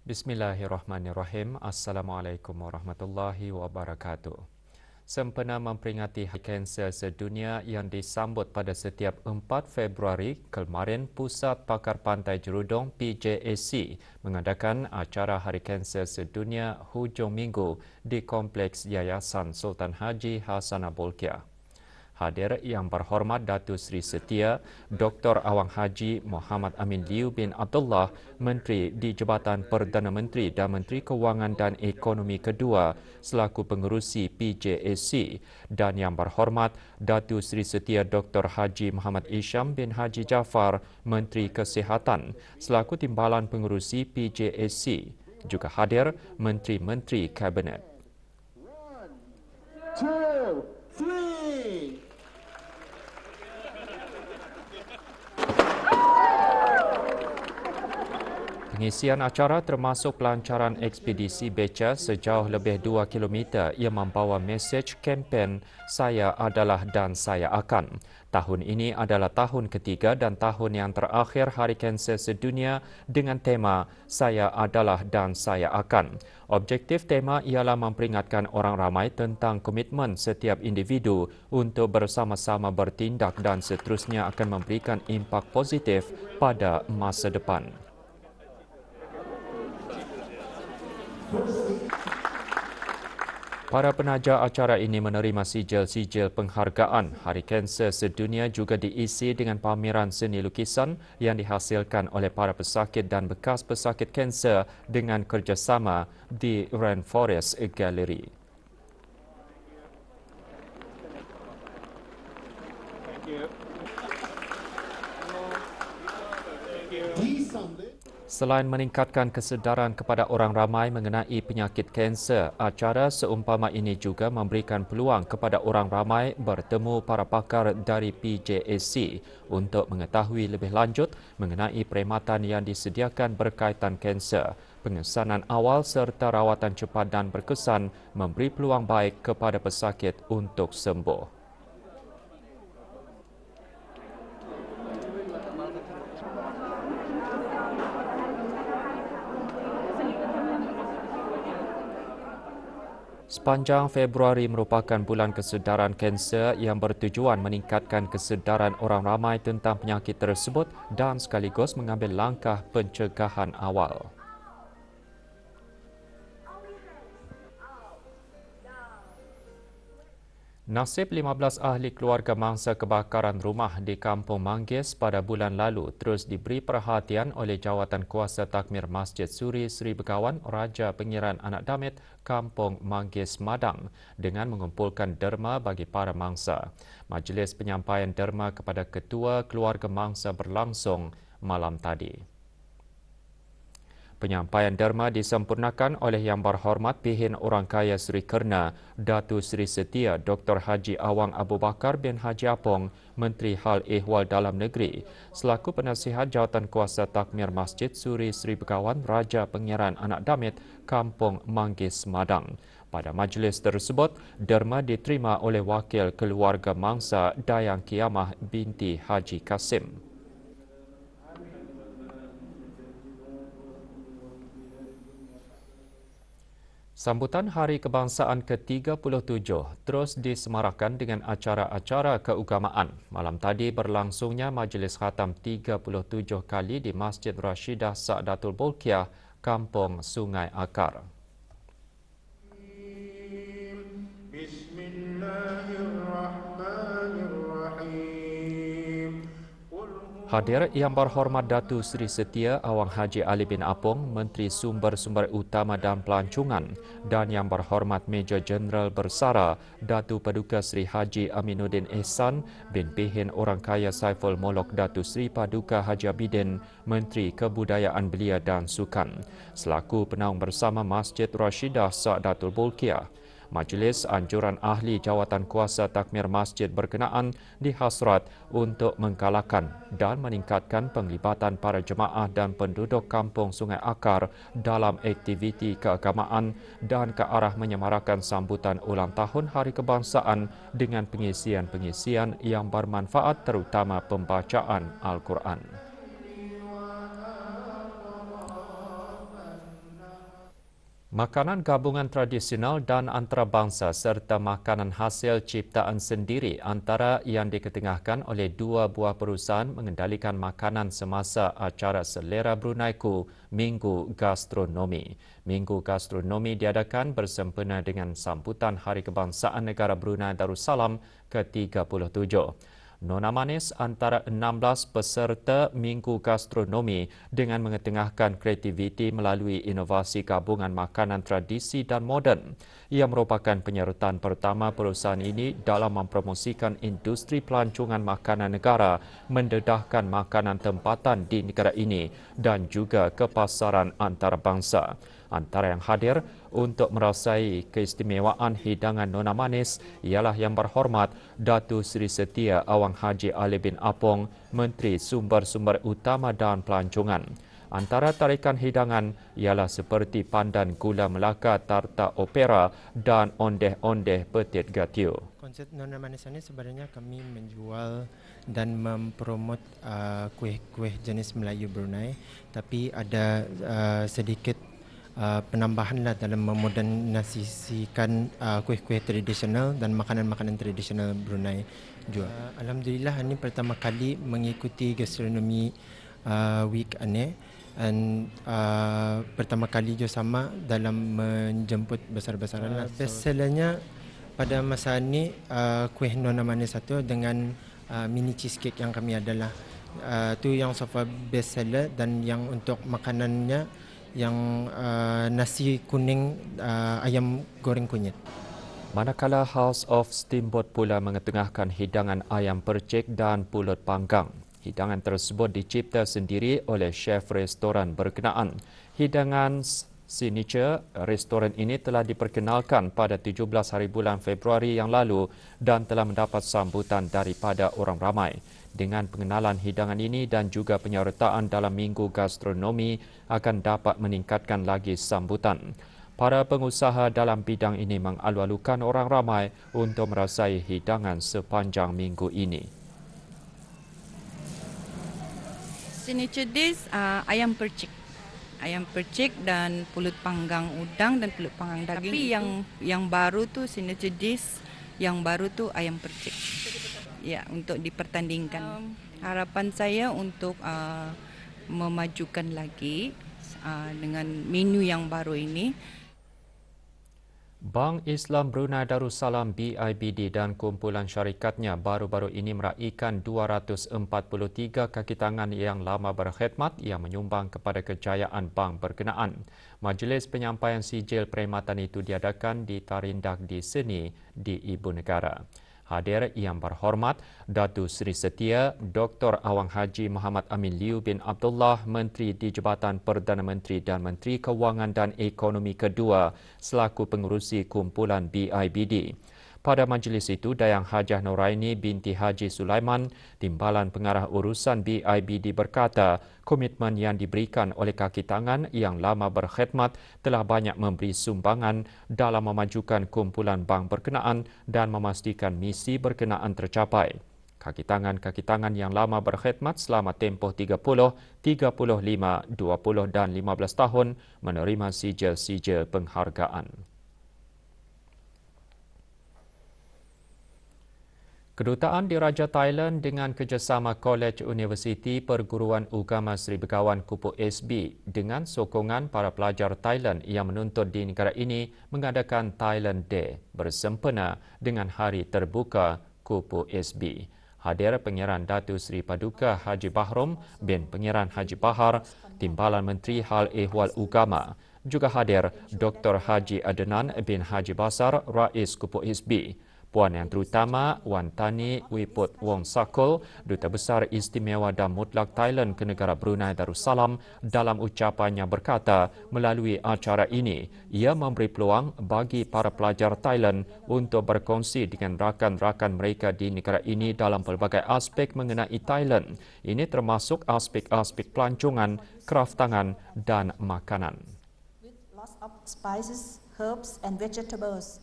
Bismillahirrahmanirrahim. Assalamualaikum warahmatullahi wabarakatuh. Sempena memperingati Hari Kanser Sedunia yang disambut pada setiap 4 Februari, kemarin Pusat Pakar Pantai Jerudong PJAC mengadakan acara Hari Kanser Sedunia hujung minggu di Kompleks Yayasan Sultan Haji Hassanah Bolkiah. Hadir Yang Berhormat Datuk Seri Setia Dr. Awang Haji Muhammad Amin Liu bin Abdullah, Menteri di Jabatan Perdana Menteri dan Menteri Kewangan dan Ekonomi kedua selaku pengerusi PJAC, dan Yang Berhormat Datuk Seri Setia Dr. Haji Muhammad Isham bin Haji Jaafar, Menteri Kesihatan selaku timbalan pengerusi PJAC. Juga hadir Menteri-Menteri Kabinet. 1, 2, 3. Pengisian acara termasuk pelancaran ekspedisi beca sejauh lebih 2 km yang membawa mesej kempen Saya Adalah dan Saya Akan. Tahun ini adalah tahun ketiga dan tahun yang terakhir Hari Kanser Sedunia dengan tema Saya Adalah dan Saya Akan. Objektif tema ialah memperingatkan orang ramai tentang komitmen setiap individu untuk bersama-sama bertindak dan seterusnya akan memberikan impak positif pada masa depan. Para penaja acara ini menerima sijil-sijil penghargaan. Hari Kanser Sedunia juga diisi dengan pameran seni lukisan yang dihasilkan oleh para pesakit dan bekas pesakit kanser dengan kerjasama di Rainforest Gallery. Selain meningkatkan kesedaran kepada orang ramai mengenai penyakit kanser, acara seumpama ini juga memberikan peluang kepada orang ramai bertemu para pakar dari PJAC untuk mengetahui lebih lanjut mengenai perkhidmatan yang disediakan berkaitan kanser. Pengesanan awal serta rawatan cepat dan berkesan memberi peluang baik kepada pesakit untuk sembuh. Sepanjang Februari merupakan bulan kesedaran kanser yang bertujuan meningkatkan kesedaran orang ramai tentang penyakit tersebut dan sekaligus mengambil langkah pencegahan awal. Nasib 15 ahli keluarga mangsa kebakaran rumah di Kampung Manggis pada bulan lalu terus diberi perhatian oleh Jawatan Kuasa Takmir Masjid Suri Seri Begawan Raja Pengiran Anak Damit Kampung Manggis Madang dengan mengumpulkan derma bagi para mangsa. Majlis penyampaian derma kepada Ketua Keluarga Mangsa berlangsung malam tadi. Penyampaian derma disempurnakan oleh Yang Berhormat Pihin Orang Kaya Seri Kerna, Datuk Seri Setia Dr. Haji Awang Abu Bakar bin Haji Apong, Menteri Hal Ehwal Dalam Negeri, selaku penasihat Jawatan Kuasa Takmir Masjid Suri Seri Begawan Raja Pengiran Anak Damit Kampung Manggis Madang. Pada majlis tersebut, derma diterima oleh Wakil Keluarga Mangsa Dayang Kiamah binti Haji Kasim. Sambutan Hari Kebangsaan ke-37 terus disemarakan dengan acara-acara keagamaan. Malam tadi berlangsungnya majlis khatam 37 kali di Masjid Rashidah Sa'datul Bolkiah, Kampung Sungai Akar. Hadir Yang Berhormat Datuk Seri Setia Awang Haji Ali bin Apong, Menteri Sumber-Sumber Utama dan Pelancongan, dan Yang Berhormat Major Jeneral Bersara Datuk Paduka Seri Haji Aminuddin Ehsan bin Pihin Orang Kaya Saiful Molok Datuk Seri Paduka Haji Abidin, Menteri Kebudayaan Belia dan Sukan, selaku penaung bersama Masjid Rashidah Sa'datul Bolkiah. Majlis anjuran ahli jawatan kuasa takmir masjid berkenaan dihasrat untuk menggalakkan dan meningkatkan penglibatan para jemaah dan penduduk kampung Sungai Akar dalam aktiviti keagamaan dan ke arah menyemarakan sambutan ulang tahun Hari Kebangsaan dengan pengisian-pengisian yang bermanfaat terutama pembacaan Al-Quran. Makanan gabungan tradisional dan antarabangsa serta makanan hasil ciptaan sendiri antara yang diketengahkan oleh dua buah perusahaan mengendalikan makanan semasa acara Selera Bruneiku Minggu Gastronomi. Minggu Gastronomi diadakan bersempena dengan sambutan Hari Kebangsaan Negara Brunei Darussalam ke-37. Nona manis antara 16 peserta Minggu Gastronomi dengan mengetengahkan kreativiti melalui inovasi gabungan makanan tradisi dan moden. Ia merupakan penyertaan pertama perusahaan ini dalam mempromosikan industri pelancongan makanan negara, mendedahkan makanan tempatan di negara ini dan juga ke pasaran antarabangsa. Antara yang hadir untuk merasai keistimewaan hidangan Nona Manis ialah Yang Berhormat Datuk Seri Setia Awang Haji Ali bin Apong, Menteri Sumber-Sumber Utama dan Pelancongan. Antara tarikan hidangan ialah seperti pandan gula Melaka, tarta opera dan ondeh-ondeh petit gatiu. Konsep Nona Manis ini sebenarnya kami menjual dan mempromot kuih-kuih jenis Melayu Brunei, tapi ada sedikit penambahanlah dalam memodernisikan kuih-kuih tradisional dan makanan-makanan tradisional Brunei juga. Alhamdulillah ini pertama kali mengikuti gastronomi week ini dan pertama kali juga sama dalam menjemput besar-besaran. Bestsellernya pada masa ini kuih Nona Manis satu dengan mini cheesecake yang kami adalah tu yang so far bestseller, dan yang untuk makanannya yang nasi kuning ayam goreng kunyit. Manakala House of Steamboat pula mengetengahkan hidangan ayam percik dan pulut panggang. Hidangan tersebut dicipta sendiri oleh chef restoran berkenaan. Hidangan signature restoran ini telah diperkenalkan pada 17 hari bulan Februari yang lalu dan telah mendapat sambutan daripada orang ramai. Dengan pengenalan hidangan ini dan juga penyertaan dalam Minggu Gastronomi akan dapat meningkatkan lagi sambutan. Para pengusaha dalam bidang ini mengalu-alukan orang ramai untuk merasai hidangan sepanjang minggu ini. Signature dish ayam percik. Ayam percik dan pulut panggang udang dan pulut panggang daging. Tapi yang baru tu signature dish yang baru tu ayam percik. Ya, untuk dipertandingkan. Harapan saya untuk memajukan lagi dengan menu yang baru ini. Bank Islam Brunei Darussalam BIBD dan kumpulan syarikatnya baru-baru ini meraihkan 243 kaki tangan yang lama berkhidmat yang menyumbang kepada kejayaan bank berkenaan. Majlis penyampaian sijil perkhidmatan itu diadakan di Tarindak di Seni di Ibu Negara. Hadir Yang Berhormat Datuk Seri Setia Dr. Awang Haji Muhammad Amin Liu bin Abdullah, Menteri di Jabatan Perdana Menteri dan Menteri Kewangan dan Ekonomi kedua selaku pengurusi kumpulan BIBD. Pada majlis itu, Dayang Hajah Noraini binti Haji Sulaiman, Timbalan Pengarah Urusan BIBD berkata, komitmen yang diberikan oleh kaki tangan yang lama berkhidmat telah banyak memberi sumbangan dalam memajukan kumpulan bank berkenaan dan memastikan misi berkenaan tercapai. Kaki tangan yang lama berkhidmat selama tempoh 30, 35, 20 dan 15 tahun menerima sijil-sijil penghargaan. Kedutaan Diraja Thailand dengan kerjasama Kolej Universiti Perguruan Agama Seri Begawan Kupu SB dengan sokongan para pelajar Thailand yang menuntut di negara ini mengadakan Thailand Day bersempena dengan Hari Terbuka Kupu SB. Hadir Pengiran Datuk Seri Paduka Haji Bahrom bin Pengiran Haji Bahar, Timbalan Menteri Hal Ehwal Agama. Juga hadir Dr. Haji Adnan bin Haji Basar, Rais Kupu SB. Puan Yang Terutama Wan Tani Wiput Wong Sakul, Duta Besar Istimewa dan Mutlak Thailand ke negara Brunei Darussalam, dalam ucapannya berkata, melalui acara ini, ia memberi peluang bagi para pelajar Thailand untuk berkongsi dengan rakan-rakan mereka di negara ini dalam pelbagai aspek mengenai Thailand. Ini termasuk aspek-aspek pelancongan, kraft tangan dan makanan. With lots of spices, herbs and vegetables.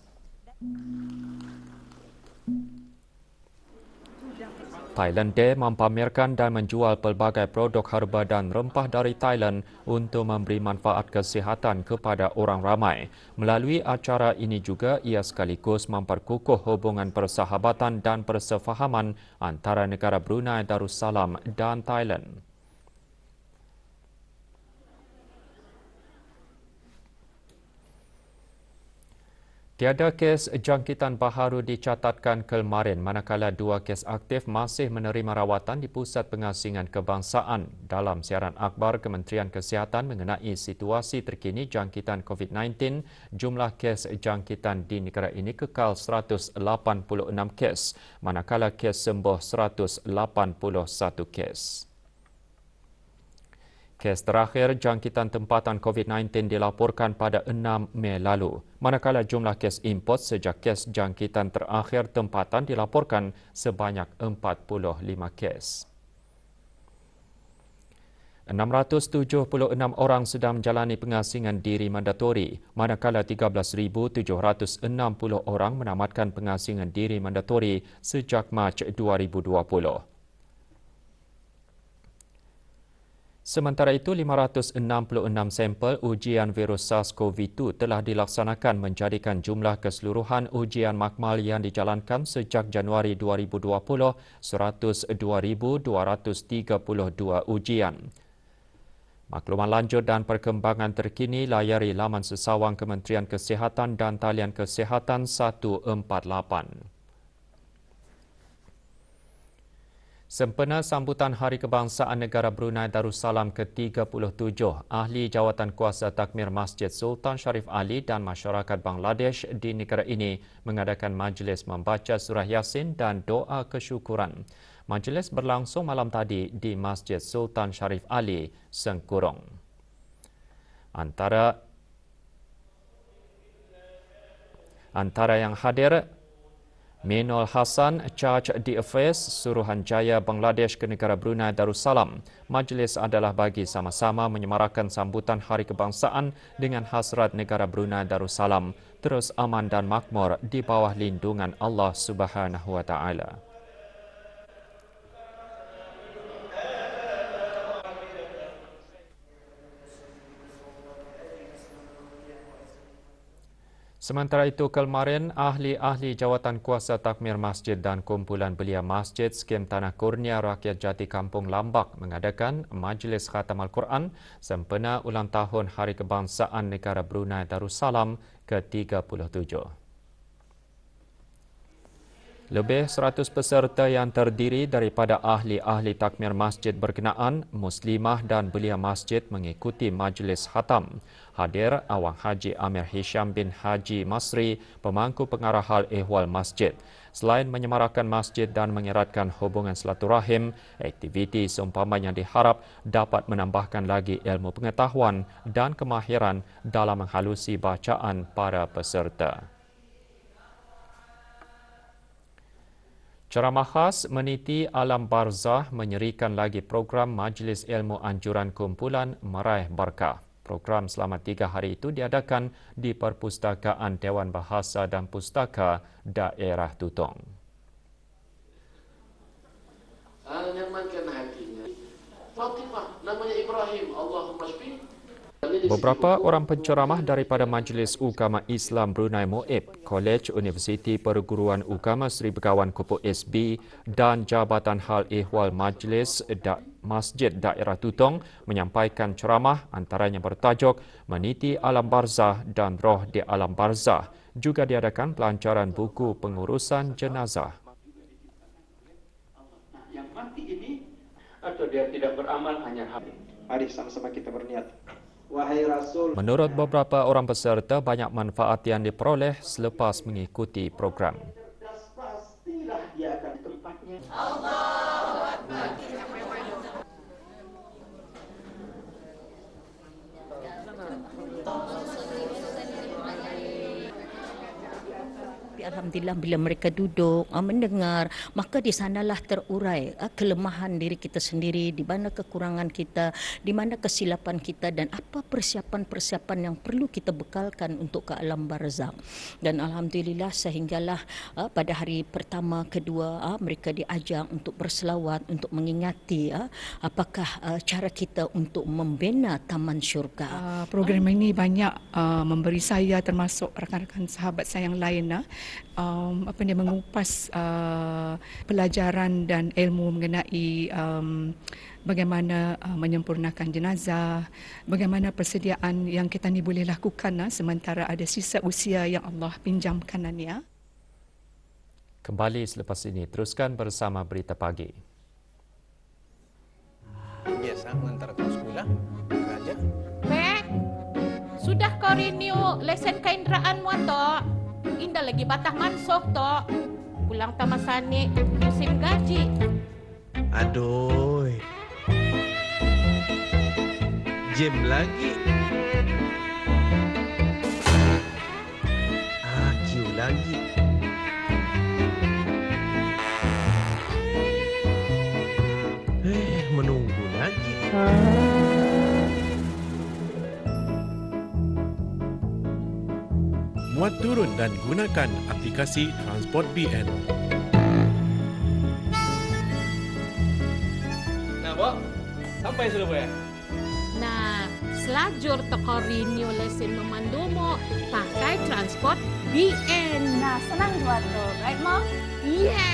Thailand Day mempamerkan dan menjual pelbagai produk herba dan rempah dari Thailand untuk memberi manfaat kesihatan kepada orang ramai. Melalui acara ini juga ia sekaligus memperkukuh hubungan persahabatan dan persefahaman antara negara Brunei Darussalam dan Thailand. Tiada kes jangkitan baharu dicatatkan kemarin manakala 2 kes aktif masih menerima rawatan di Pusat Pengasingan Kebangsaan. Dalam siaran akhbar Kementerian Kesihatan mengenai situasi terkini jangkitan COVID-19, jumlah kes jangkitan di negara ini kekal 186 kes, manakala kes sembuh 181 kes. Kes terakhir jangkitan tempatan COVID-19 dilaporkan pada 6 Mei lalu, manakala jumlah kes import sejak kes jangkitan terakhir tempatan dilaporkan sebanyak 45 kes. 676 orang sedang menjalani pengasingan diri mandatori, manakala 13,760 orang menamatkan pengasingan diri mandatori sejak Mac 2020. Sementara itu, 566 sampel ujian virus SARS-CoV-2 telah dilaksanakan menjadikan jumlah keseluruhan ujian makmal yang dijalankan sejak Januari 2020 102,232 ujian. Makluman lanjut dan perkembangan terkini layari laman sesawang Kementerian Kesihatan dan talian Kesihatan 148. Sempena sambutan Hari Kebangsaan Negara Brunei Darussalam ke-37, ahli jawatan kuasa takmir Masjid Sultan Sharif Ali dan masyarakat Bangladesh di negara ini mengadakan majlis membaca surah Yasin dan doa kesyukuran. Majlis berlangsung malam tadi di Masjid Sultan Sharif Ali, Sengkurong. Antara yang hadir, Minul Hassan, Charge the Affairs Suruhanjaya Bangladesh ke negara Brunei Darussalam. Majlis adalah bagi sama-sama menyemarakan sambutan Hari Kebangsaan dengan hasrat negara Brunei Darussalam terus aman dan makmur di bawah lindungan Allah Subhanahu wa Ta'ala. Sementara itu, kemarin ahli-ahli jawatan kuasa takmir masjid dan kumpulan belia masjid skim Tanah Kurnia Rakyat Jati Kampung Lambak mengadakan Majlis Khatam Al-Quran sempena ulang tahun Hari Kebangsaan Negara Brunei Darussalam ke-37. Lebih 100 peserta yang terdiri daripada ahli-ahli takmir masjid berkenaan, muslimah dan belia masjid mengikuti majlis khatam. Hadir Awang Haji Amir Hisham bin Haji Masri, pemangku pengarah hal ehwal masjid. Selain menyemarakan masjid dan mengeratkan hubungan silaturahim, aktiviti seumpama yang diharap dapat menambahkan lagi ilmu pengetahuan dan kemahiran dalam menghalusi bacaan para peserta. Ceramah khas meniti alam barzah menyerikan lagi program Majlis Ilmu Anjuran Kumpulan Meraih Berkah. Program selama 3 hari itu diadakan di Perpustakaan Dewan Bahasa dan Pustaka Daerah Tutong. Nyamankan hatinya. Fatimah, namanya Ibrahim. Allahumma shfi. Beberapa orang penceramah daripada Majlis Ugama Islam Brunei MUIB, Kolej Universiti Perguruan Ugama Seri Begawan Kupu SB dan Jabatan Hal Ehwal Masjid Daerah Tutong menyampaikan ceramah antaranya bertajuk Meniti Alam Barzah dan Roh di Alam Barzah. Juga diadakan pelancaran buku pengurusan jenazah. Yang mati ini atau dia tidak beramal hanya habis. Mari sama-sama kita berniat. Wahai Rasul. Menurut beberapa orang peserta, banyak manfaat yang diperoleh selepas mengikuti program. Pastilah dia akan tempatnya. Tapi alhamdulillah bila mereka duduk mendengar, maka di sanalah terurai kelemahan diri kita sendiri, di mana kekurangan kita, di mana kesilapan kita dan apa persiapan-persiapan yang perlu kita bekalkan untuk ke alam barzakh. Dan alhamdulillah sehinggalah pada hari pertama, kedua mereka diajak untuk berselawat, untuk mengingati apakah cara kita untuk membina taman syurga. Program ini banyak memberi saya termasuk rakan-rakan sahabat saya yang lain mengupas pelajaran dan ilmu mengenai bagaimana menyempurnakan jenazah, bagaimana persediaan yang kita ni boleh lakukan sementara ada sisa usia yang Allah pinjamkan ni. Kembali selepas ini, teruskan bersama Berita Pagi. Biasa mengantar ke sekolah, kerja. Pek, sudah kau renew lesen kenderaan motor? Indah lagi batah mansoh toh. Pulang tamasani musim gaji. Aduh. Jam lagi. Queue lagi. Menunggu lagi. Muat turun dan gunakan aplikasi Transport BN. Nah, Bo, sampai sudah, Bo ya? Nah, selajur toko renew lesen memandu mo pakai Transport BN. Nah, senang juga tuh, right Mom? Yes!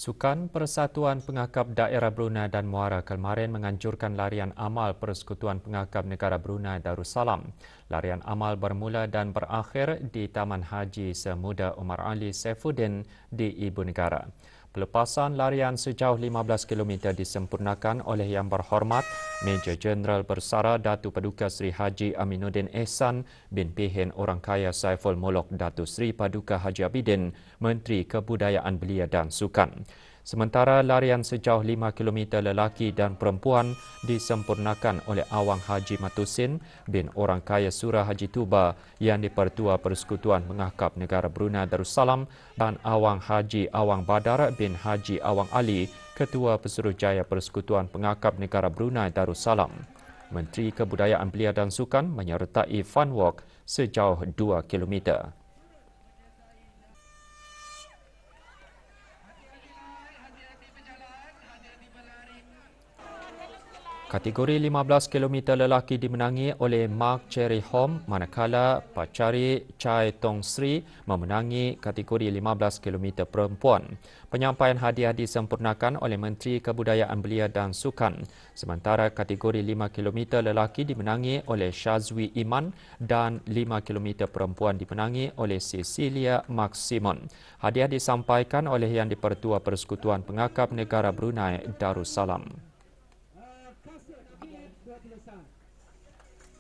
Sukan Persatuan Pengakap Daerah Brunei dan Muara kemarin menganjurkan larian amal Persekutuan Pengakap Negara Brunei Darussalam. Larian amal bermula dan berakhir di Taman Haji Semuda Umar Ali Saifuddin di Ibu Negara. Pelepasan larian sejauh 15 km disempurnakan oleh Yang Berhormat Major Jeneral Bersara Datuk Paduka Seri Haji Aminuddin Ehsan bin Pihin Orang Kaya Saiful Mulk Datuk Seri Paduka Haji Abidin, Menteri Kebudayaan Belia dan Sukan. Sementara larian sejauh 5 km lelaki dan perempuan disempurnakan oleh Awang Haji Matusin bin Orang Kaya Surah Haji Tuba yang di-Pertua Persekutuan Pengakap Negara Brunei Darussalam dan Awang Haji Awang Badar bin Haji Awang Ali, Ketua Pesuruhjaya Persekutuan Pengakap Negara Brunei Darussalam. Menteri Kebudayaan Belia dan Sukan menyertai fun walk sejauh 2 km. Kategori 15 km lelaki dimenangi oleh Mark Cherry Hom, manakala Pacari Chai Tong Sri memenangi kategori 15 km perempuan. Penyampaian hadiah disempurnakan oleh Menteri Kebudayaan Belia dan Sukan. Sementara kategori 5 km lelaki dimenangi oleh Shazwi Iman dan 5 km perempuan dimenangi oleh Cecilia Maximon. Hadiah disampaikan oleh Yang di-Pertua Persekutuan Pengakap Negara Brunei Darussalam.